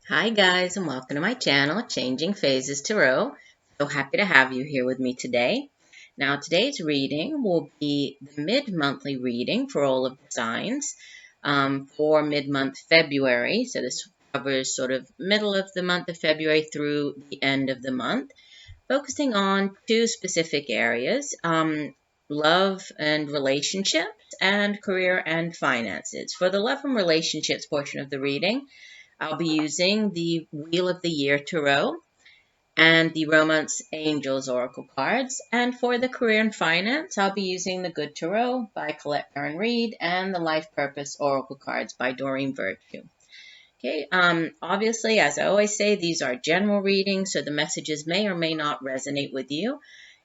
Hi guys, and welcome to my channel, Changing Phases Tarot. So happy to have you here with me today. Now today's reading will be the mid-monthly reading for all of the signs for mid-month February. So this covers sort of middle of the month of February through the end of the month, focusing on two specific areas, love and relationships and career and finances. For the love and relationships portion of the reading, I'll be using the Wheel of the Year Tarot and the Romance Angels Oracle cards. And for the career and finance, I'll be using the Good Tarot by Colette, Baron-Reid and the Life Purpose Oracle cards by Doreen Virtue. Okay, obviously, as I always say, these are general readings, so the messages may or may not resonate with you.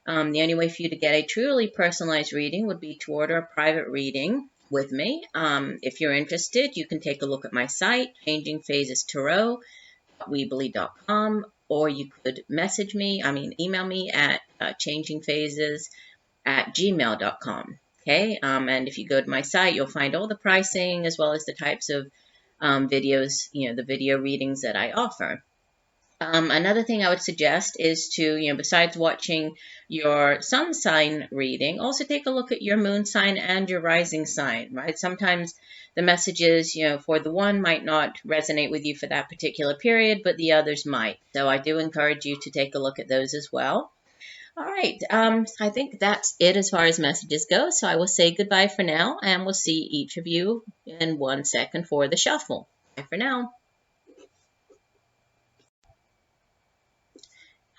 The only way for you to get a truly personalized reading would be to order a private reading with me. If you're interested, you can take a look at my site, changingphasestarot.weebly.com, or you could email me at changingphases@gmail.com. Okay, and if you go to my site, you'll find all the pricing as well as the types of videos, the video readings that I offer. Another thing I would suggest is to, besides watching your sun sign reading, also take a look at your moon sign and your rising sign, right? Sometimes the messages, for the one might not resonate with you for that particular period, but the others might. So I do encourage you to take a look at those as well. All right, I think that's it as far as messages go. So I will say goodbye for now, and we'll see each of you in 1 second for the shuffle. Bye for now.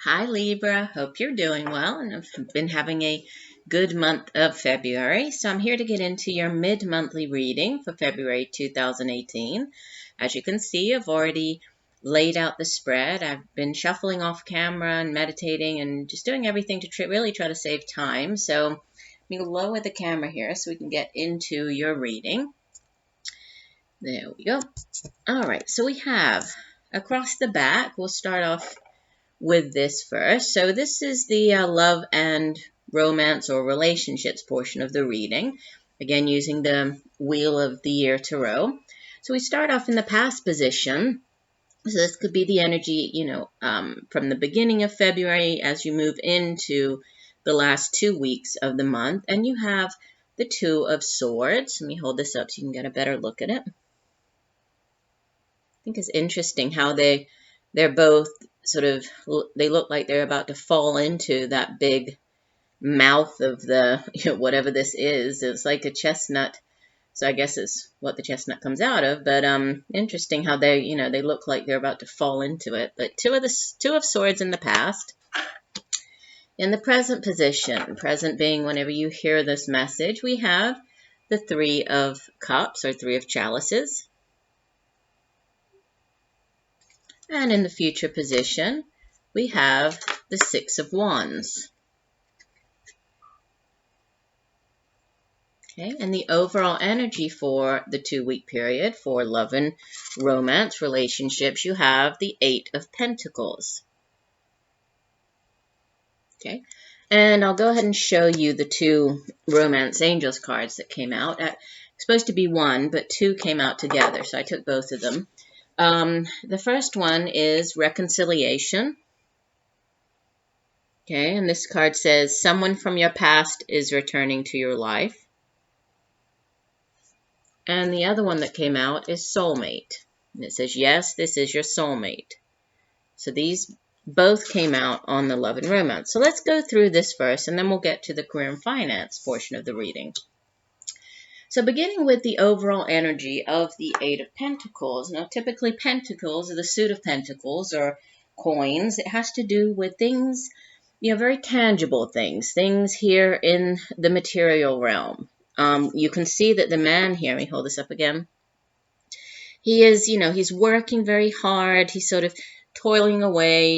Hi Libra, hope you're doing well and have been having a good month of February. So I'm here to get into your mid-monthly reading for February 2018. As you can see, I've already laid out the spread. I've been shuffling off camera and meditating and just doing everything to really try to save time. So let me lower the camera here so we can get into your reading. There we go. All right, so we have across the back, we'll start off with this first. So this is the love and romance or relationships portion of the reading. Again, using the Wheel of the Year Tarot. So we start off in the past position. So this could be the energy, from the beginning of February as you move into the last 2 weeks of the month. And you have the Two of Swords. Let me hold this up so you can get a better look at it. I think it's interesting how they're both they look like they're about to fall into that big mouth of the, whatever this is. It's like a chestnut. So I guess it's what the chestnut comes out of. But interesting how they look like they're about to fall into it. But Two of Swords in the past. In the present position, present being whenever you hear this message, we have the Three of Cups or Three of Chalices. And in the future position, we have the Six of Wands. Okay, and the overall energy for the 2-week period for love and romance relationships, you have the Eight of Pentacles. Okay, and I'll go ahead and show you the two Romance Angels cards that came out. It's supposed to be one, but two came out together, so I took both of them. The first one is Reconciliation. Okay, and this card says, someone from your past is returning to your life. And the other one that came out is Soulmate. And it says, yes, this is your soulmate. So these both came out on the love and romance. So let's go through this first, and then we'll get to the career and finance portion of the reading. So beginning with the overall energy of the Eight of Pentacles. Now, typically pentacles are the suit of pentacles or coins. It has to do with things, very tangible things here in the material realm. You can see that the man here, let me hold this up again. He is, he's working very hard. He's sort of toiling away,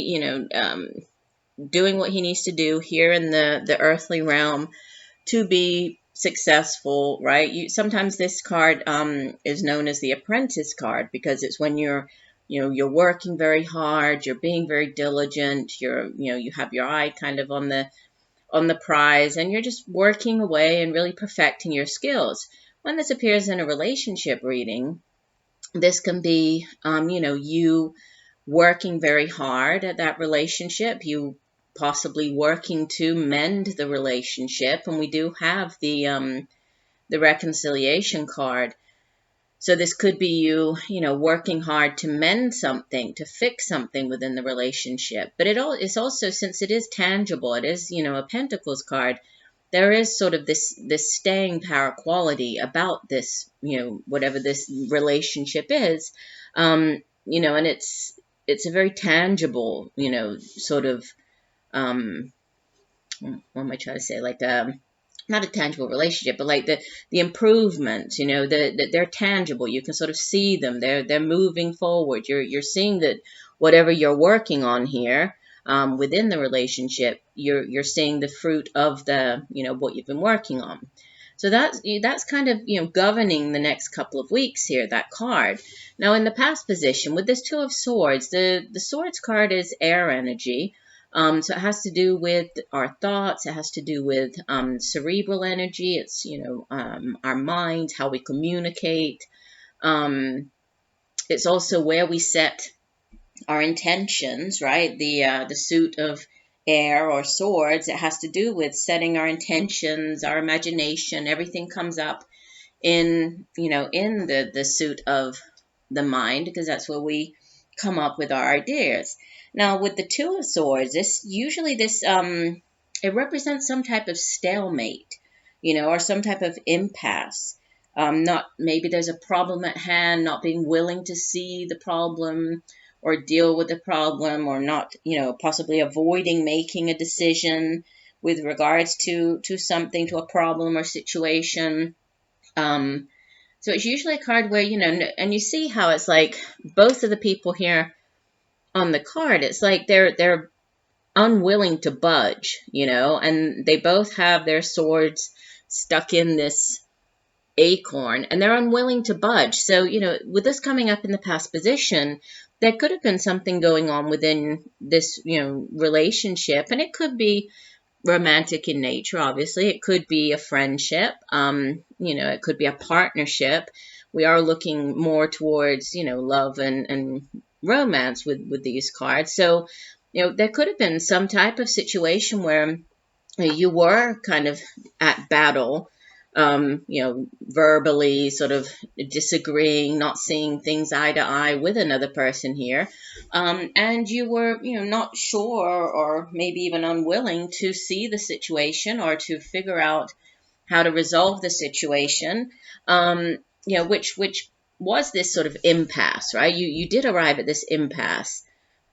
doing what he needs to do here in the earthly realm to be successful, right? Sometimes this card is known as the Apprentice card because it's when you're working very hard, you're being very diligent, you have your eye kind of on the prize, and you're just working away and really perfecting your skills. When this appears in a relationship reading, this can be, you working very hard at that relationship. You possibly working to mend the relationship, and we do have the reconciliation card. So this could be you, working hard to mend something, to fix something within the relationship. But it's also, since it is tangible, it is, a Pentacles card, there is sort of this staying power quality about this, whatever this relationship is, and it's a very tangible, sort of, what am I trying to say, like, not a tangible relationship, but like the improvements, that they're tangible. You can sort of see them. They're moving forward. You're seeing that whatever you're working on here, within the relationship, you're seeing the fruit of the, what you've been working on. So that's kind of, governing the next couple of weeks here, that card. Now, in the past position, with this Two of Swords, the Swords card is air energy. So it has to do with our thoughts. It has to do with cerebral energy. It's, our minds, how we communicate. It's also where we set our intentions, right? The suit of air or swords, it has to do with setting our intentions, our imagination. Everything comes up in, in the suit of the mind, because that's where we come up with our ideas. Now, with the Two of Swords, it represents some type of stalemate, or some type of impasse. Maybe there's a problem at hand, not being willing to see the problem or deal with the problem, or not, possibly avoiding making a decision with regards to something, to a problem or situation. So it's usually a card where, and you see how it's like both of the people here on the card, it's like they're unwilling to budge, and they both have their swords stuck in this acorn, and they're unwilling to budge. So, with this coming up in the past position, there could have been something going on within this, relationship, and it could be romantic in nature. Obviously, it could be a friendship. It could be a partnership. We are looking more towards, love and romance with these cards. So, there could have been some type of situation where you were kind of at battle, verbally sort of disagreeing, not seeing things eye to eye with another person here. And you were, not sure, or maybe even unwilling to see the situation or to figure out how to resolve the situation, which was this sort of impasse, right? You did arrive at this impasse.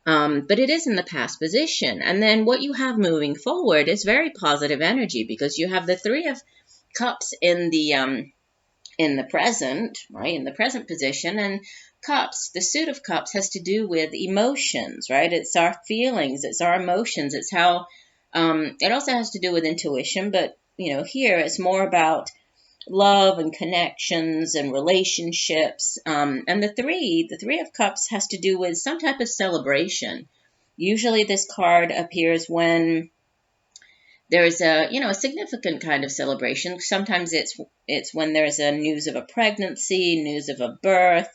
But it is in the past position. And then what you have moving forward is very positive energy, because you have the Three of Cups in the present, right? In the present position. And Cups, the suit of Cups, has to do with emotions, right? It's our feelings, it's our emotions, it's how, it also has to do with intuition, but, here it's more about love and connections and relationships. And the three of Cups has to do with some type of celebration. Usually this card appears when there's a significant kind of celebration. Sometimes it's when there's a news of a pregnancy, news of a birth.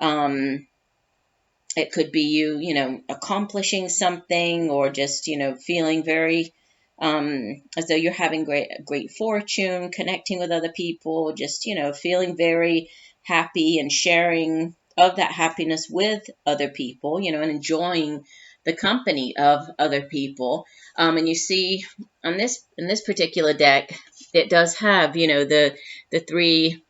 It could be you accomplishing something, or just, feeling very, as though you're having great fortune, connecting with other people, just, feeling very happy and sharing of that happiness with other people, and enjoying the company of other people. And you see in this particular deck, it does have, the three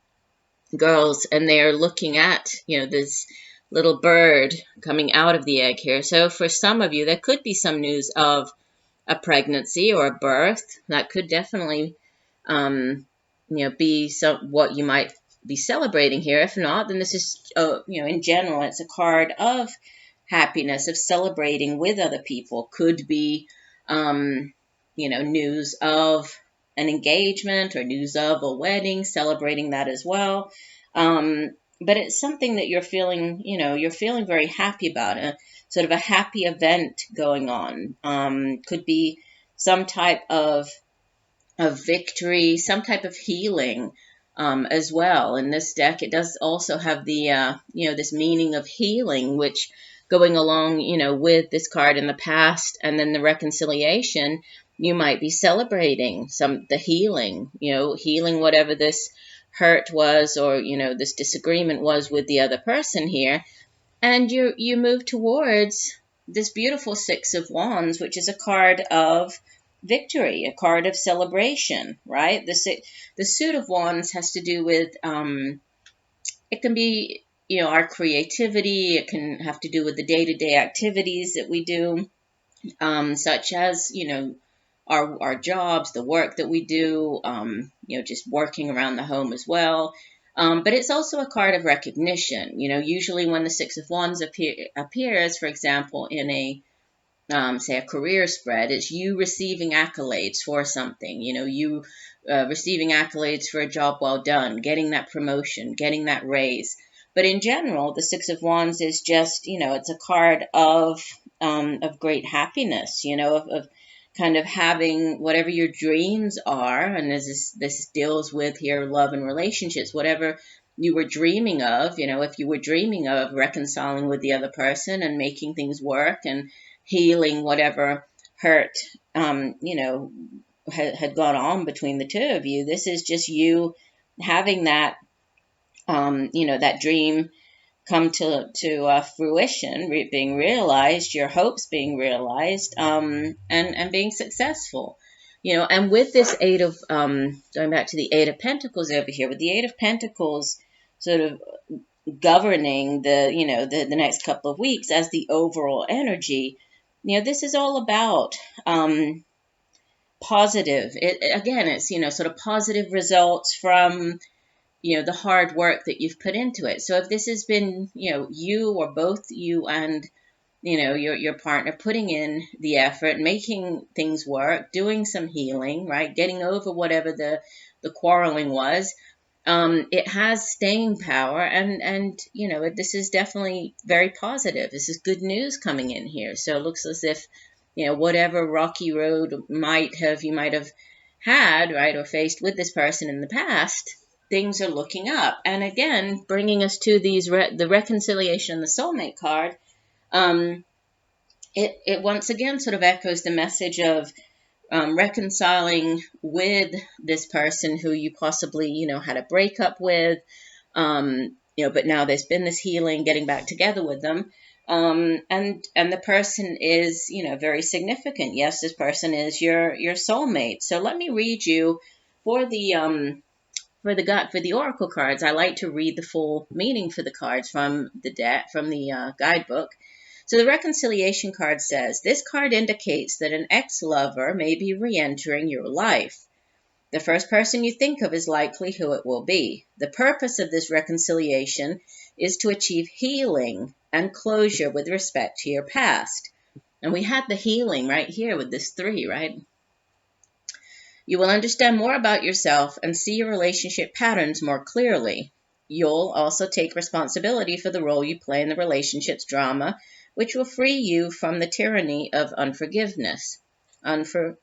girls, and they're looking at, this little bird coming out of the egg here. So for some of you, there could be some news of a pregnancy or a birth. That could definitely, be what you might be celebrating here. If not, then this is, in general, it's a card of happiness, of celebrating with other people. Could be, news of an engagement or news of a wedding, celebrating that as well. But it's something that you're feeling, you're feeling very happy about, sort of a happy event going on. Could be some type of victory, some type of healing, as well. In this deck, it does also have the, this meaning of healing, which going along, you know, with this card in the past, and then the reconciliation, you might be celebrating the healing, you know, healing whatever this hurt was, or, you know, this disagreement was with the other person here. And you move towards this beautiful Six of Wands, which is a card of victory, a card of celebration, right? The Suit of Wands has to do with, it can be, you know, our creativity. It can have to do with the day-to-day activities that we do, such as, you know, our jobs, the work that we do, you know, just working around the home as well. But it's also a card of recognition. You know, usually when the Six of Wands appears, for example, in a say a career spread, it's you receiving accolades for something. You know, you receiving accolades for a job well done, getting that promotion, getting that raise. But in general, the Six of Wands is just, you know, it's a card of great happiness. You know, of kind of having whatever your dreams are, and as this deals with here love and relationships, whatever you were dreaming of, you know, if you were dreaming of reconciling with the other person and making things work and healing whatever hurt, you know, had gone on between the two of you, this is just you having that, you know, that dream come to fruition, being realized, your hopes being realized, and being successful, you know. And with this Eight of, going back to the Eight of Pentacles over here, with the Eight of Pentacles sort of governing the, you know, the next couple of weeks as the overall energy, you know, this is all about positive. Again, it's, you know, sort of positive results from, you know, the hard work that you've put into it. So if this has been, you know, you or both you and, you know, your partner putting in the effort, making things work, doing some healing, right, getting over whatever the quarreling was, it has staying power, and you know, this is definitely very positive. This is good news coming in here. So it looks as if, you know, whatever rocky road you might have had, right, or faced with this person in the past, things are looking up. And again, bringing us to these the reconciliation, the soulmate card, it once again sort of echoes the message of reconciling with this person who you possibly, you know, had a breakup with, you know, but now there's been this healing, getting back together with them. And the person is, you know, very significant. Yes, this person is your soulmate. So let me read you for the oracle cards. I like to read the full meaning for the cards from the guidebook. So the reconciliation card says, this card indicates that an ex-lover may be re-entering your life. The first person you think of is likely who it will be. The purpose of this reconciliation is to achieve healing and closure with respect to your past. And we had the healing right here with this 3, right? You will understand more about yourself and see your relationship patterns more clearly. You'll also take responsibility for the role you play in the relationship's drama, which will free you from the tyranny of unforgiveness. Unforgiveness.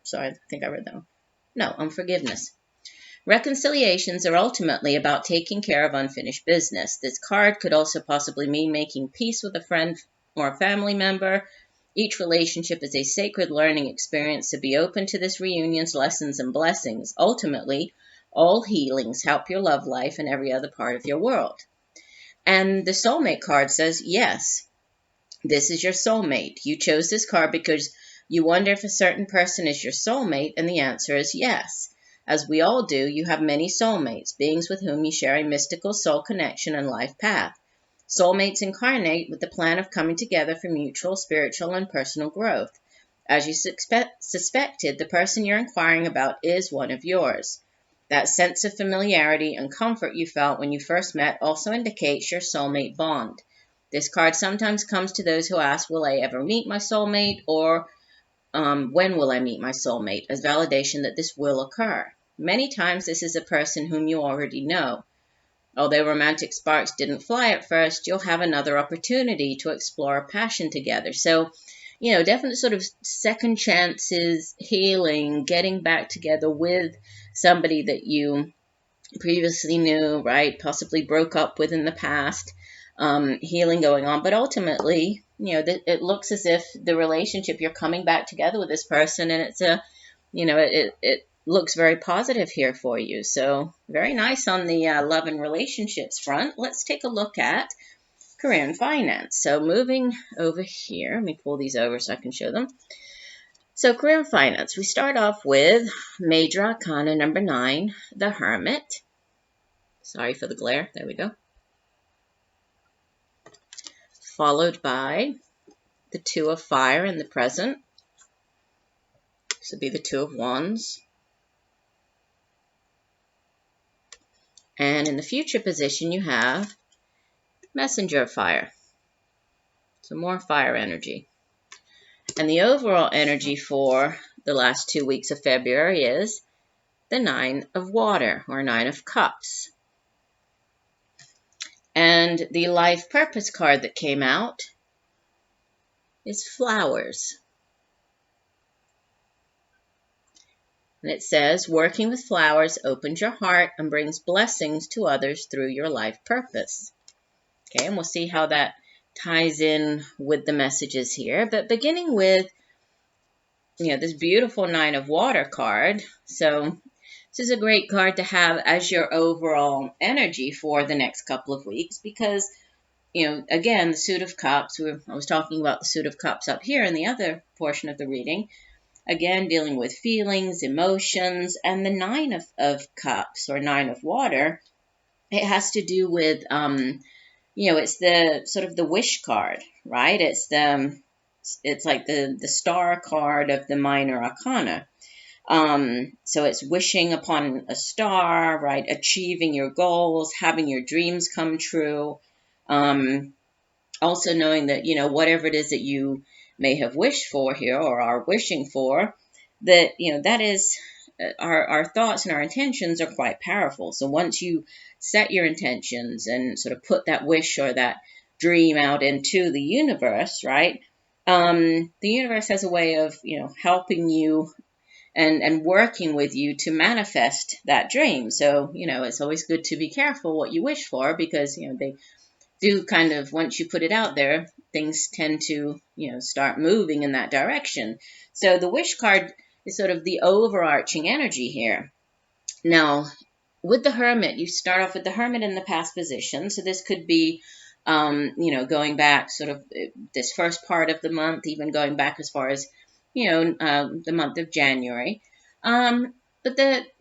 Reconciliations are ultimately about taking care of unfinished business. This card could also possibly mean making peace with a friend or a family member. Each relationship is a sacred learning experience, so be open to this reunion's lessons and blessings. Ultimately, all healings help your love life and every other part of your world. And the soulmate card says, yes, this is your soulmate. You chose this card because you wonder if a certain person is your soulmate, and the answer is yes. As we all do, you have many soulmates, beings with whom you share a mystical soul connection and life path. Soulmates incarnate with the plan of coming together for mutual, spiritual, and personal growth. As you suspected, the person you're inquiring about is one of yours. That sense of familiarity and comfort you felt when you first met also indicates your soulmate bond. This card sometimes comes to those who ask, will I ever meet my soulmate? Or when will I meet my soulmate? As validation that this will occur. Many times this is a person whom you already know. Although romantic sparks didn't fly at first, you'll have another opportunity to explore a passion together. So, you know, definite sort of second chances, healing, getting back together with somebody that you previously knew, right? Possibly broke up with in the past, healing going on. But ultimately, it looks as if the relationship, you're coming back together with this person, and it's a, it looks very positive here for you. So very nice on the love and relationships front. Let's take a look at career and finance. So moving over here, let me pull these over so I can show them. So career and finance, we start off with Major Arcana number 9, the Hermit. Sorry for the glare. There we go. Followed by the Two of Fire in the present. This would be the Two of Wands. And in the future position, you have Messenger of Fire. So more fire energy. And the overall energy for the last 2 weeks of February is the Nine of Water, or Nine of Cups. And the life purpose card that came out is flowers. And it says, working with flowers opens your heart and brings blessings to others through your life purpose. Okay, and we'll see how that ties in with the messages here. But beginning with, this beautiful Nine of Water card. So this is a great card to have as your overall energy for the next couple of weeks because, again, the Suit of Cups, I was talking about the Suit of Cups up here in the other portion of the reading. Again, dealing with feelings, emotions, and the Nine of Cups, or Nine of Water, it has to do with, it's the sort of the wish card, right? It's like the star card of the minor arcana. So it's wishing upon a star, right? Achieving your goals, having your dreams come true. Also knowing that, whatever it is that you may have wished for here or are wishing for, that, that is, our thoughts and our intentions are quite powerful. So once you set your intentions and sort of put that wish or that dream out into the universe, right? The universe has a way of, helping you and working with you to manifest that dream. So, it's always good to be careful what you wish for because, they do kind of, once you put it out there, things tend to, start moving in that direction. So the wish card is sort of the overarching energy here. Now, with the Hermit, you start off with the Hermit in the past position. So this could be, going back sort of this first part of the month, even going back as far as, the month of January. But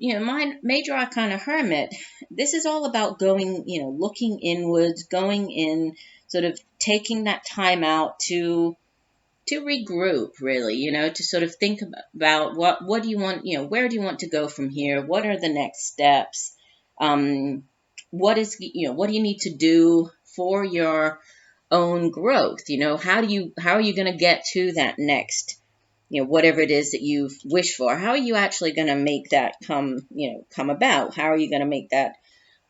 my Major Arcana Hermit, this is all about going, looking inwards, going in, sort of taking that time out to regroup, really, to sort of think about what do you want, where do you want to go from here? What are the next steps? What do you need to do for your own growth? How are you going to get to that next, whatever it is that you've wished for? How are you actually going to make that come about? How are you going to make that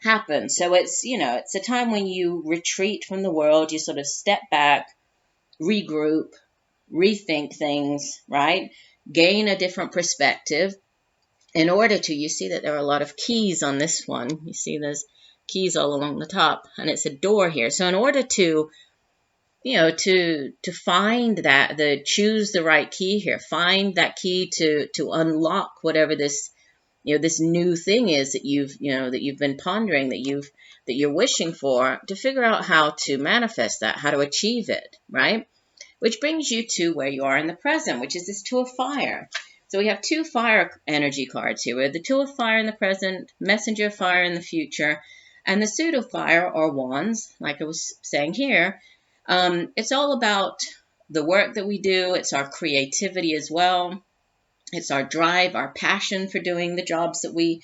happen? So it's, it's a time when you retreat from the world, you sort of step back, regroup, rethink things, right? Gain a different perspective. In order to, you see that there are a lot of keys on this one. You see there's keys all along the top, and it's a door here. So in order to, to find that, choose the right key here, find that key to unlock whatever this, this new thing is that you've been pondering, that you're wishing for, to figure out how to manifest that, how to achieve it, right? Which brings you to where you are in the present, which is this Two of Fire. So we have 2 fire energy cards here. We have the Two of Fire in the present, Messenger of Fire in the future, and the Suit of Fire, or Wands, like I was saying here. It's all about the work that we do. It's our creativity as well. It's our drive, our passion for doing the jobs that we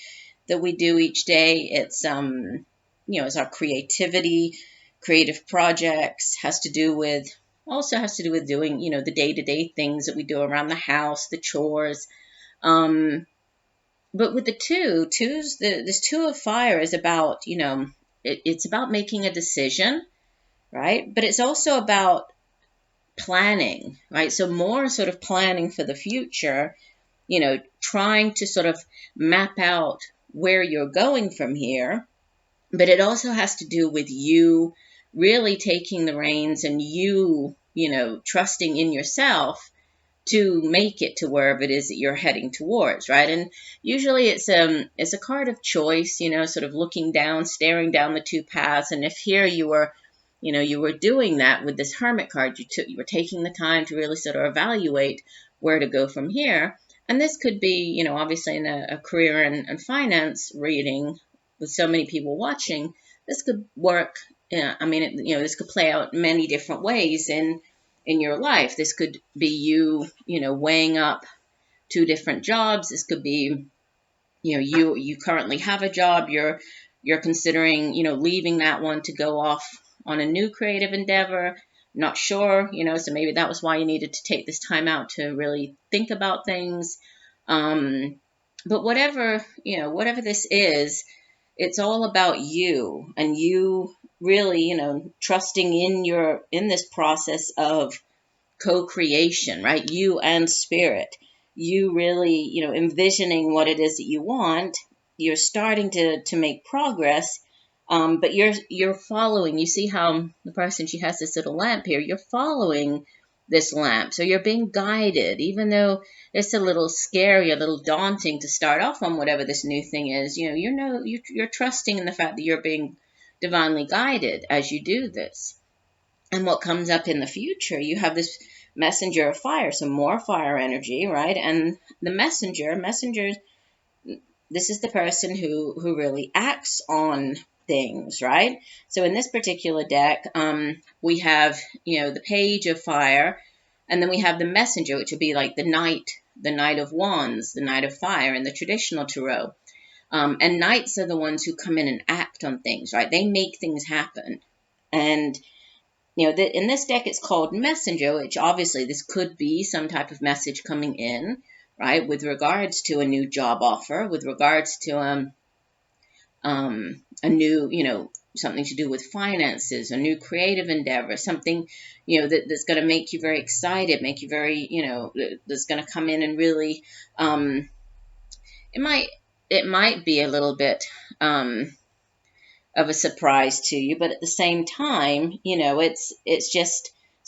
do each day. It's it's our creativity, creative projects, has to do with doing, the day-to-day things that we do around the house, the chores. But with the this Two of Fire is about, it's about making a decision, right? But it's also about planning, right? So more sort of planning for the future, trying to sort of map out where you're going from here. But it also has to do with you really taking the reins and you trusting in yourself to make it to wherever it is that you're heading towards, right? And usually it's a card of choice, sort of looking down, staring down the two paths. And if here you were doing that with this Hermit card, you were taking the time to really sort of evaluate where to go from here. And this could be, obviously in a career and finance reading with so many people watching, this could work. This could play out many different ways in your life. This could be you weighing up two different jobs. This could be, you currently have a job. You're considering, leaving that one to go off on a new creative endeavor. Not sure, so maybe that was why you needed to take this time out to really think about things. But whatever this is, it's all about you, and you really, trusting in this process of co-creation, right? You and spirit, you really, envisioning what it is that you want. You're starting to make progress. But you're following. You see how the person, she has this little lamp here. You're following this lamp, so you're being guided, even though it's a little scary, a little daunting to start off on whatever this new thing is. You're trusting in the fact that you're being divinely guided as you do this. And what comes up in the future, you have this messenger of fire, some more fire energy, right? And the messenger, this is the person who really acts on things, right? So in this particular deck, we have, the page of fire, and then we have the messenger, which would be like the knight of wands, the knight of fire in the traditional tarot. And knights are the ones who come in and act on things, right? They make things happen. And, in this deck, it's called messenger, which obviously this could be some type of message coming in, right? With regards to a new job offer, with regards to, a new, something to do with finances, a new creative endeavor, something, that's going to make you very excited, make you very, that's going to come in and really, it might be a little bit of a surprise to you, but at the same time, it's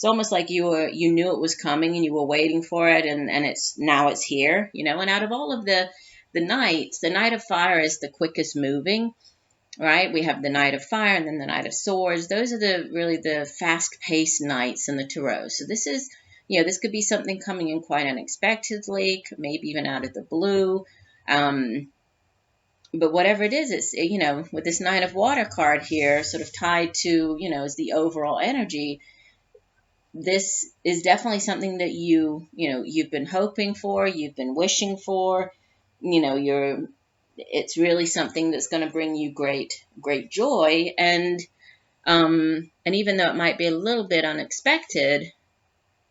almost like you knew it was coming and you were waiting for it, and it's here, and out of all of the knights, the Knight of Fire is the quickest moving, right? We have the Knight of Fire and then the Knight of Swords. Those are really the fast-paced knights in the tarot. So this is, this could be something coming in quite unexpectedly, maybe even out of the blue. But whatever it is, it's, with this Knight of Water card here, sort of tied to, is the overall energy. This is definitely something that you've been hoping for, you've been wishing for, it's really something that's going to bring you great joy. And even though it might be a little bit unexpected,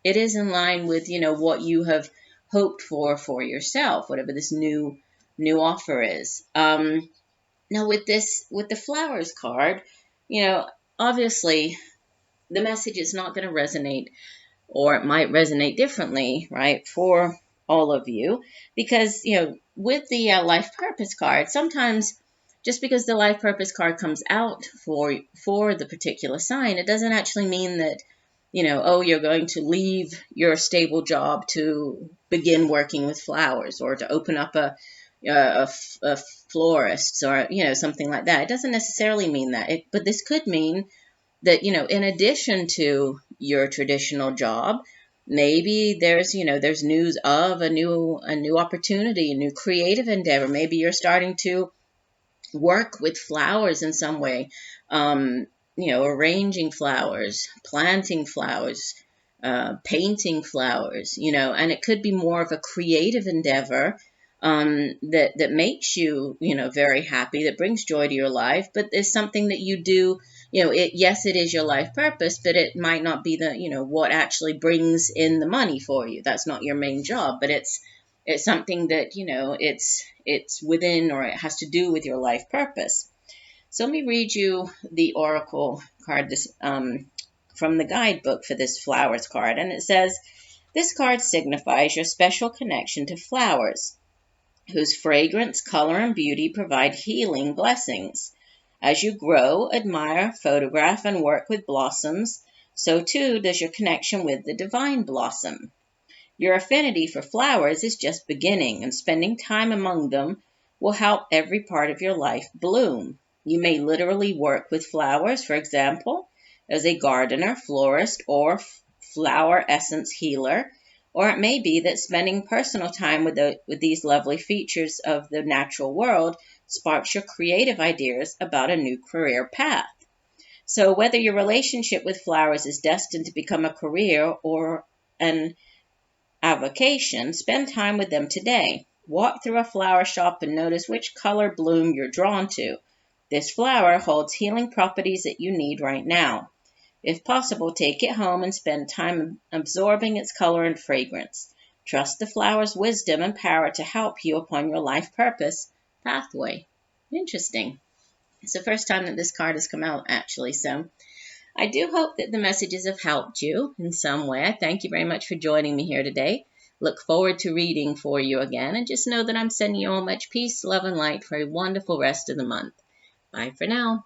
it is in line with, what you have hoped for yourself, whatever this new offer is. Now with the flowers card, obviously the message is not going to resonate, or it might resonate differently, right, for all of you, because, with the life purpose card, sometimes just because the life purpose card comes out for the particular sign, it doesn't actually mean that, you're going to leave your stable job to begin working with flowers, or to open up a florist, or, something like that. It doesn't necessarily mean that, but this could mean that, in addition to your traditional job, maybe there's news of a new opportunity, a new creative endeavor. Maybe you're starting to work with flowers in some way, arranging flowers, planting flowers, painting flowers, and it could be more of a creative endeavor that makes you, very happy, that brings joy to your life, but it's something that you do. Yes, it is your life purpose, but it might not be what actually brings in the money for you. That's not your main job, but it's something that, it's within, or it has to do with your life purpose. So let me read you the Oracle card from the guidebook for this flowers card. And it says, this card signifies your special connection to flowers, whose fragrance, color, and beauty provide healing blessings. As you grow, admire, photograph, and work with blossoms, So too does your connection with the divine blossom. Your affinity for flowers is just beginning, and spending time among them will help every part of your life bloom. You may literally work with flowers, for example, as a gardener, florist, or flower essence healer, or it may be that spending personal time with these lovely features of the natural world sparks your creative ideas about a new career path. So whether your relationship with flowers is destined to become a career or an avocation, spend time with them today. Walk through a flower shop and notice which color bloom you're drawn to. This flower holds healing properties that you need right now. If possible, take it home and spend time absorbing its color and fragrance. Trust the flower's wisdom and power to help you upon your life purpose pathway. Interesting. It's the first time that this card has come out, actually, so I do hope that the messages have helped you in some way. I thank you very much for joining me here today. Look forward to reading for you again, and just know that I'm sending you all much peace, love, and light for a wonderful rest of the month. Bye for now.